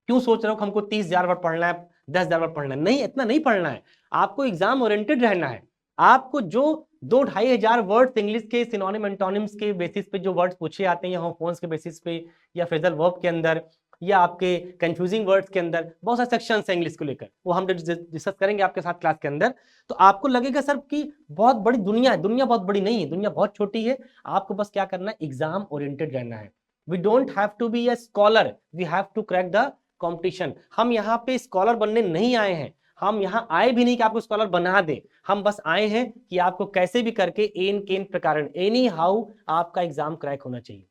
क्यों सोच रहे हो कि हमको 30,000 वर्ड पढ़ना है, 10,000 वर्ड पढ़ना है? नहीं, इतना नहीं पढ़ना है। आपको एग्जाम ओरिएंटेड रहना है। आपको जो 2-2,500 वर्ड्स इंग्लिश के सिनोनिम एंटोनिम्स के बेसिस पे जो वर्ड्स पूछे आते हैं होमोफोन्स के बेसिस पे, या फ्रेजल वर्ब के अंदर, या आपके कंफ्यूजिंग वर्ड्स के अंदर, बहुत सारे सेक्शंस हैं इंग्लिश को लेकर, वो हम डिस्कस करेंगे आपके साथ क्लास के अंदर। तो आपको लगेगा सर कि बहुत बड़ी दुनिया है। दुनिया बहुत बड़ी नहीं है, दुनिया बहुत छोटी है। आपको बस क्या करना है, एग्जाम ओरिएंटेड रहना है। We don't have to be a scholar, we have to crack the competition. हम यहाँ पे स्कॉलर बनने नहीं आए हैं, हम यहाँ आए भी नहीं कि आपको स्कॉलर बना दे। हम बस आए हैं कि आपको कैसे भी करके एन केन प्रकार एनी हाउ आपका एग्जाम क्रैक होना चाहिए।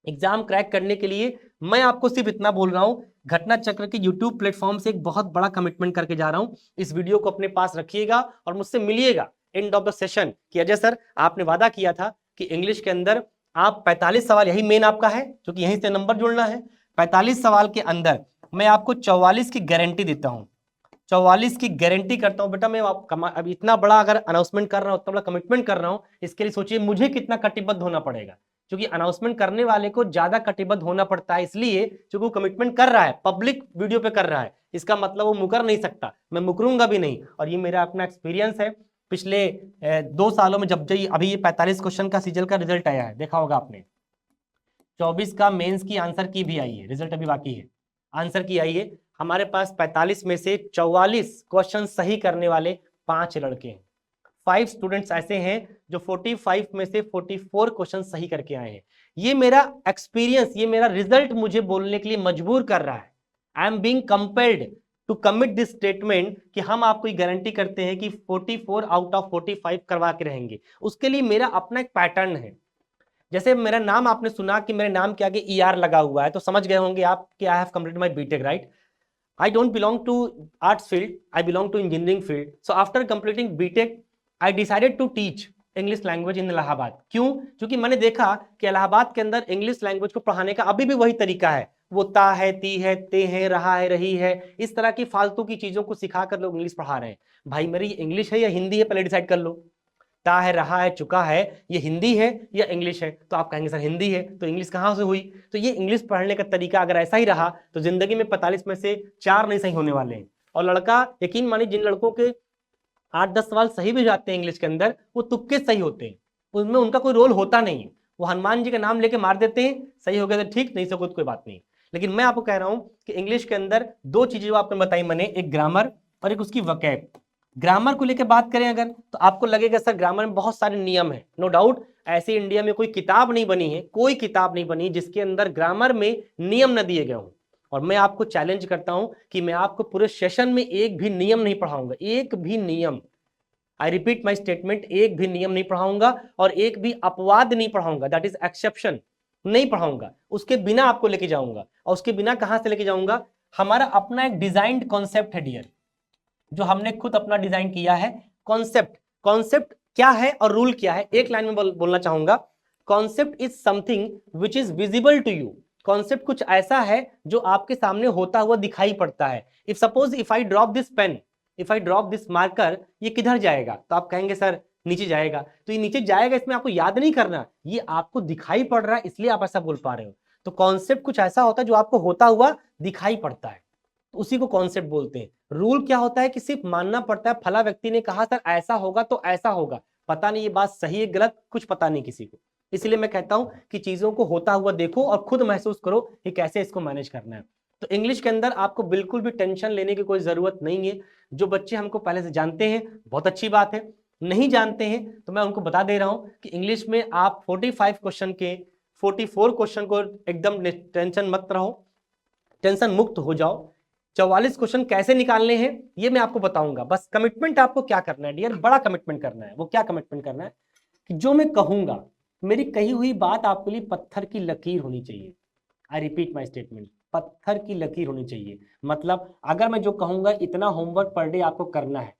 एग्जाम क्रैक करने के लिए मैं आपको सिर्फ इतना बोल रहा हूं, घटना चक्र के यूट्यूब प्लेटफॉर्म से एक बहुत बड़ा कमिटमेंट करके जा रहा हूं। इस वीडियो को अपने पास रखिएगा और मुझसे मिलिएगा एंड ऑफ द सेशन कि अजय सर आपने वादा किया था कि इंग्लिश के अंदर आप 45 सवाल, यही मेन आपका है क्योंकि यहीं से नंबर जुड़ना है। 45 सवाल के अंदर मैं आपको 44 की गारंटी देता हूं, 44 की गारंटी करता हूं। बेटा मैं अब इतना बड़ा अगर अनाउंसमेंट कर रहा हूं, इतना बड़ा कमिटमेंट कर रहा हूं, इसके लिए सोचिए मुझे कितना कटिबद्ध होना पड़ेगा। क्योंकि अनाउंसमेंट करने वाले को ज्यादा कटिबद्ध होना पड़ता है, इसलिए क्योंकि वो कमिटमेंट कर रहा है, पब्लिक वीडियो पे कर रहा है, इसका मतलब वो मुकर नहीं सकता, मैं मुकरूंगा भी नहीं। और ये मेरा अपना एक्सपीरियंस है पिछले 2 सालों में। जब अभी ये 45 क्वेश्चन का सीजल का रिजल्ट आया है, देखा होगा आपने, 24 का मेंस की आंसर की भी आई है, रिजल्ट अभी बाकी है, आंसर की आई है। हमारे पास 45 में से 44 क्वेश्चन सही करने वाले 5 लड़के हैं। 5 स्टूडेंट्स ऐसे हैं जो 45 में से 44 क्वेश्चन सही करके आए हैं। ये मेरा एक्सपीरियंस, ये मेरा रिजल्ट मुझे बोलने के लिए मजबूर कर रहा है। I am being compelled to commit this statement कि हम आपको गारंटी करते हैं कि 44 आउट ऑफ 45 करवा के रहेंगे। उसके लिए मेरा अपना एक पैटर्न है। जैसे मेरा नाम आपने सुना कि मेरे नाम के आगे ER लगा हुआ है, तो समझ गए होंगे आप कि I have completed my BTech, right? I don't belong to arts field, I belong to engineering field. So after completing BTech, I decided to teach English language in Allahabad. क्यों? क्योंकि मैंने देखा कि इलाहाबाद के अंदर इंग्लिश लैंग्वेज को पढ़ाने का अभी भी वही तरीका है, वो ता है, ती है, ते है, रहा है, रही है, इस तरह की फालतू की चीजों को सिखाकर लोग इंग्लिश पढ़ा रहे हैं। भाई मेरी इंग्लिश है या हिंदी है, पहले डिसाइड कर लो। ता है, रहा है, चुका है, ये हिंदी है या इंग्लिश है? तो आप कहेंगे सर हिंदी है, तो इंग्लिश कहाँ से हुई? तो ये इंग्लिश पढ़ने का तरीका अगर ऐसा ही रहा तो जिंदगी में 45 में से 4 नहीं सही होने वाले हैं। और लड़का, यकीन मानिए, जिन लड़कों के 8-10 सवाल सही भी जाते हैं इंग्लिश के अंदर, वो तुक्के सही होते हैं, उसमें उनका कोई रोल होता नहीं है। वो हनुमान जी का नाम लेके मार देते हैं, सही हो गया तो ठीक, नहीं सही हो तो कोई बात नहीं। लेकिन मैं आपको कह रहा हूं कि इंग्लिश के अंदर 2 चीजें जो आपने बताई मैंने, एक ग्रामर और एक उसकी वकैब। ग्रामर को लेकर बात करें अगर, तो आपको लगेगा सर ग्रामर में बहुत सारे नियम है। नो डाउट, ऐसे इंडिया में कोई किताब नहीं बनी है, कोई किताब नहीं बनी जिसके अंदर ग्रामर में नियम न दिए गए हों। और मैं आपको चैलेंज करता हूं कि मैं आपको पूरे सेशन में एक भी नियम नहीं पढ़ाऊंगा, एक भी नियम, आई रिपीट माई स्टेटमेंट, एक भी नियम नहीं पढ़ाऊंगा और एक भी अपवाद नहीं पढ़ाऊंगा, दैट इज एक्सेप्शन, नहीं पढ़ाऊंगा। उसके बिना आपको लेके जाऊंगा। और उसके बिना कहां से लेके जाऊंगा? हमारा अपना एक डिजाइंड कॉन्सेप्ट है डियर, जो हमने खुद अपना डिजाइन किया है। कॉन्सेप्ट, कॉन्सेप्ट क्या है और रूल क्या है, एक लाइन में बोलना चाहूंगा। Concept is something which is visible to you. Concept कुछ ऐसा है जो आपके सामने होता हुआ दिखाई पड़ता है। If suppose if I drop this pen, if I drop this marker, ये किधर जाएगा? तो आप कहेंगे सर नीचे जाएगा। तो ये नीचे जाएगा, इसमें आपको याद नहीं करना, ये आपको दिखाई पड़ रहा है, इसलिए आप ऐसा बोल पा रहे हो। तो कॉन्सेप्ट कुछ ऐसा होता है जो आपको होता हुआ दिखाई पड़ता है, उसी को कॉन्सेप्ट बोलते हैं। रूल क्या होता है कि सिर्फ मानना पड़ता है, फला व्यक्ति ने कहा सर ऐसा होगा तो ऐसा होगा, पता नहीं ये बात सही है गलत, कुछ पता नहीं किसी को। इसलिए मैं कहता हूं कि चीजों को होता हुआ देखो और खुद महसूस करो कि कैसे इसको मैनेज करना है। तो इंग्लिश के अंदर आपको बिल्कुल भी टेंशन लेने की कोई जरूरत नहीं है। जो बच्चे हमको पहले से जानते हैं बहुत अच्छी बात है, नहीं जानते हैं तो मैं उनको बता दे रहा हूं कि इंग्लिश में आप 45 क्वेश्चन के 44 क्वेश्चन को एकदम टेंशन मत रहो, टेंशन मुक्त हो जाओ। 44 क्वेश्चन कैसे निकालने हैं ये मैं आपको बताऊंगा। बस कमिटमेंट आपको क्या करना है डियर, बड़ा कमिटमेंट करना है। वो क्या कमिटमेंट करना है कि जो मैं कहूंगा, मेरी कही हुई बात आपके लिए पत्थर की लकीर होनी चाहिए। आई रिपीट माई स्टेटमेंट, पत्थर की लकीर होनी चाहिए। मतलब अगर मैं जो कहूंगा इतना होमवर्क पर डे आपको करना है।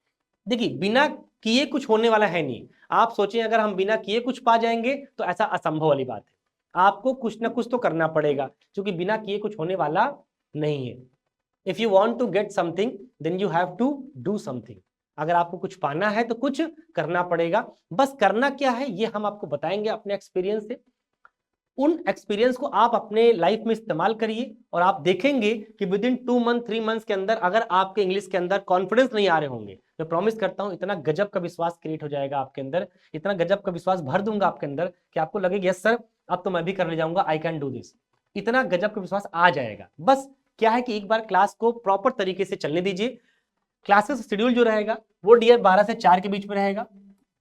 देखिए बिना किए कुछ होने वाला है नहीं। आप सोचें अगर हम बिना किए कुछ पा जाएंगे तो ऐसा असंभव वाली बात है। आपको कुछ ना कुछ तो करना पड़ेगा, क्योंकि बिना किए कुछ होने वाला नहीं है। If you want to get something then you have to do something. अगर आपको कुछ पाना है तो कुछ करना पड़ेगा। बस करना क्या है ये हम आपको बताएंगे अपने एक्सपीरियंस से। उन एक्सपीरियंस को आप अपने लाइफ में इस्तेमाल करिए और आप देखेंगे कि विद इन 2 मंथ 3 मंथ्स के अंदर अगर आपके इंग्लिश के अंदर कॉन्फिडेंस नहीं आ रहे होंगे, मैं प्रॉमिस करता हूं इतना गजब का विश्वास क्रिएट हो जाएगा आपके अंदर, इतना गजब का विश्वास भर दूंगा आपके अंदर कि आपको लगेगा यस सर अब तो मैं भी करने जाऊंगा, आई कैन डू दिस। इतना गजब का विश्वास आ जाएगा। बस क्या है कि एक बार क्लास को प्रॉपर तरीके से चलने दीजिए। क्लासेस शेड्यूल जो रहेगा वो डियर 12 से 4 के बीच में रहेगा।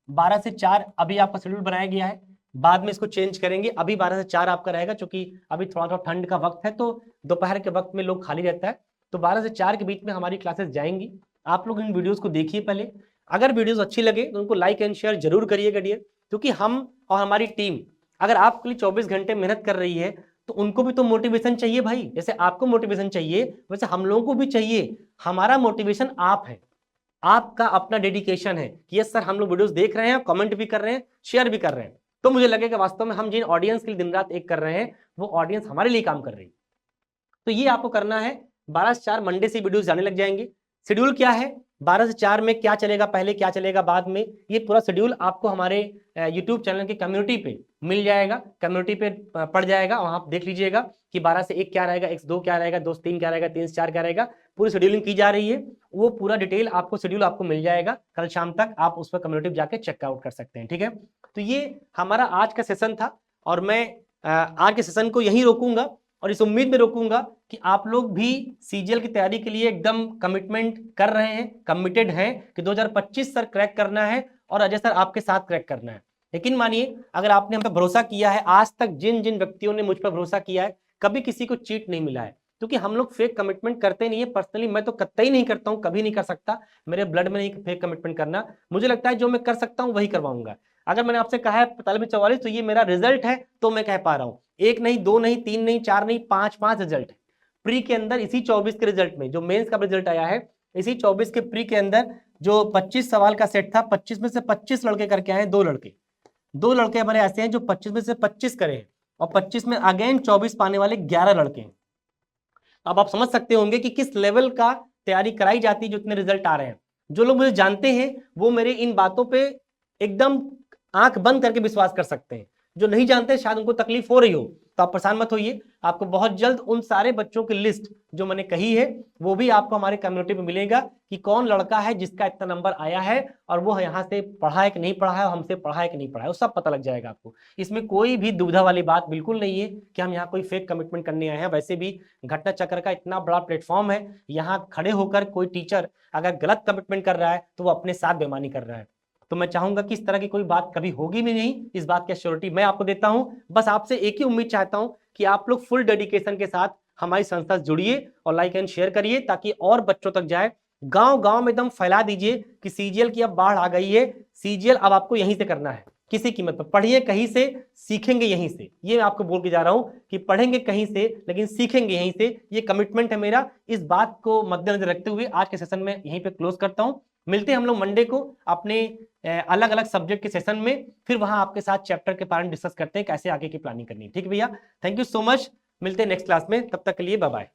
12 से 4 अभी आपका शेड्यूल बनाया गया है, बाद में इसको चेंज करेंगे। अभी 12 से 4 आपका रहेगा, क्योंकि अभी थोड़ा थोड़ा ठंड का वक्त है तो दोपहर के वक्त में लोग खाली रहता है। तो 12 से 4 के बीच में हमारी क्लासेस जाएंगी। आप लोग इन वीडियोस को देखिए पहले, अगर वीडियोस अच्छी लगे तो उनको लाइक एंड शेयर जरूर करिएगा डियर, क्योंकि हम और हमारी टीम अगर आपके लिए 24 घंटे मेहनत कर रही है तो उनको भी तो मोटिवेशन चाहिए भाई। जैसे आपको मोटिवेशन चाहिए वैसे हम लोगों को भी चाहिए। हमारा मोटिवेशन आप है, आपका अपना डेडिकेशन है कि यस सर हम लोग वीडियोस देख रहे हैं, कमेंट भी कर रहे हैं, शेयर भी कर रहे हैं। तो मुझे लगेगा वास्तव में हम जिन ऑडियंस के लिए दिन रात एक कर रहे हैं वो ऑडियंस हमारे लिए काम कर रही है। तो ये आपको करना है। 12 से 4 मंडे से वीडियोस जाने लग जाएंगे। शेड्यूल क्या है, 12 से 4 में क्या चलेगा पहले, क्या चलेगा बाद में, ये पूरा शेड्यूल आपको हमारे यूट्यूब चैनल की कम्युनिटी पे मिल जाएगा, कम्युनिटी पे पड़ जाएगा। वहां आप देख लीजिएगा कि 12 से 1 क्या रहेगा, 1 से 2 क्या रहेगा, 2 से 3 क्या रहेगा, 3 से 4 क्या रहेगा। पूरी शेड्यूलिंग की जा रही है, वो पूरा डिटेल आपको शेड्यूल आपको मिल जाएगा। कल शाम तक आप उस पर कम्युनिटी जाके चेकआउट कर सकते हैं, ठीक है। तो ये हमारा आज का सेशन था और मैं आज के सेशन को यहीं रोकूंगा और इस उम्मीद में रोकूंगा कि आप लोग भी सीजीएल की तैयारी के लिए एकदम कमिटमेंट कर रहे हैं, कमिटेड हैं कि 2025 सर क्रैक करना है और अजय सर आपके साथ क्रैक करना है। यकीन मानिए अगर आपने हम पे भरोसा किया है, आज तक जिन जिन व्यक्तियों ने मुझ पर भरोसा किया है कभी किसी को चीट नहीं मिला है, क्योंकि हम लोग फेक कमिटमेंट करते नहीं है। पर्सनली मैं तो कतई नहीं करता हूं, कभी नहीं कर सकता, मेरे ब्लड में नहीं फेक कमिटमेंट करना। मुझे लगता है जो मैं कर सकता हूं वही करवाऊंगा। अगर मैंने आपसे कहा है 45 में 44 तो ये मेरा रिजल्ट है, तो मैं कह पा रहा हूं 1 नहीं 2 नहीं 3 नहीं 4 नहीं 5 रिजल्ट है प्री के अंदर। इसी 24 के रिजल्ट में जो मेंस का रिजल्ट आया है, इसी 24 के प्री के अंदर जो 25 सवाल का सेट था, 25 में से 25 लड़के करके आए, 2 लड़के हमारे ऐसे हैं जो 25 में से 25 करे हैं और 25 में अगेन 24 पाने वाले 11 लड़के हैं। अब आप समझ सकते होंगे कि किस लेवल का तैयारी कराई जाती है जो इतने रिजल्ट आ रहे हैं। जो लोग मुझे जानते हैं वो मेरे इन बातों पे एकदम आंख बंद करके विश्वास कर सकते हैं। जो नहीं जानते शायद उनको तकलीफ हो रही हो, तो आप परेशान मत होइए। आपको बहुत जल्द उन सारे बच्चों की लिस्ट जो मैंने कही है वो भी आपको हमारे कम्युनिटी में मिलेगा कि कौन लड़का है जिसका इतना नंबर आया है और वो यहाँ से पढ़ा है कि नहीं पढ़ा है और हमसे पढ़ा है कि नहीं पढ़ा है, वो सब पता लग जाएगा आपको। इसमें कोई भी दुविधा वाली बात बिल्कुल नहीं है कि हम यहाँ कोई फेक कमिटमेंट करने आए हैं। वैसे भी घटना चक्र का इतना बड़ा प्लेटफॉर्म है, यहाँ खड़े होकर कोई टीचर अगर गलत कमिटमेंट कर रहा है तो वो अपने साथ बेईमानी कर रहा है। तो मैं चाहूंगा कि इस तरह की कोई बात कभी होगी भी नहीं, इस बात की एश्योरिटी मैं आपको देता हूं। बस आपसे एक ही उम्मीद चाहता हूं कि आप लोग फुल डेडिकेशन के साथ हमारी संस्था से जुड़िए और लाइक एंड शेयर करिए ताकि और बच्चों तक जाए। गांव गांव में एकदम फैला दीजिए कि सीजीएल की अब बाढ़ आ गई है, सीजीएल अब आपको यहीं से करना है, किसी कीमत पर। पढ़िए कहीं से, सीखेंगे यहीं से। ये मैं आपको बोल के जा रहा हूं कि पढ़ेंगे कहीं से लेकिन सीखेंगे यहीं से, ये कमिटमेंट है मेरा। इस बात को मद्देनजर रखते हुए आज के सेशन में यहीं पे क्लोज करता हूं। मिलते हैं हम लोग मंडे को अपने अलग अलग सब्जेक्ट के सेशन में, फिर वहां आपके साथ चैप्टर के बारे में डिस्कस करते हैं कैसे आगे की प्लानिंग करनी है। ठीक है भैया, थैंक यू सो मच। मिलते हैं नेक्स्ट क्लास में, तब तक के लिए बाय बाय।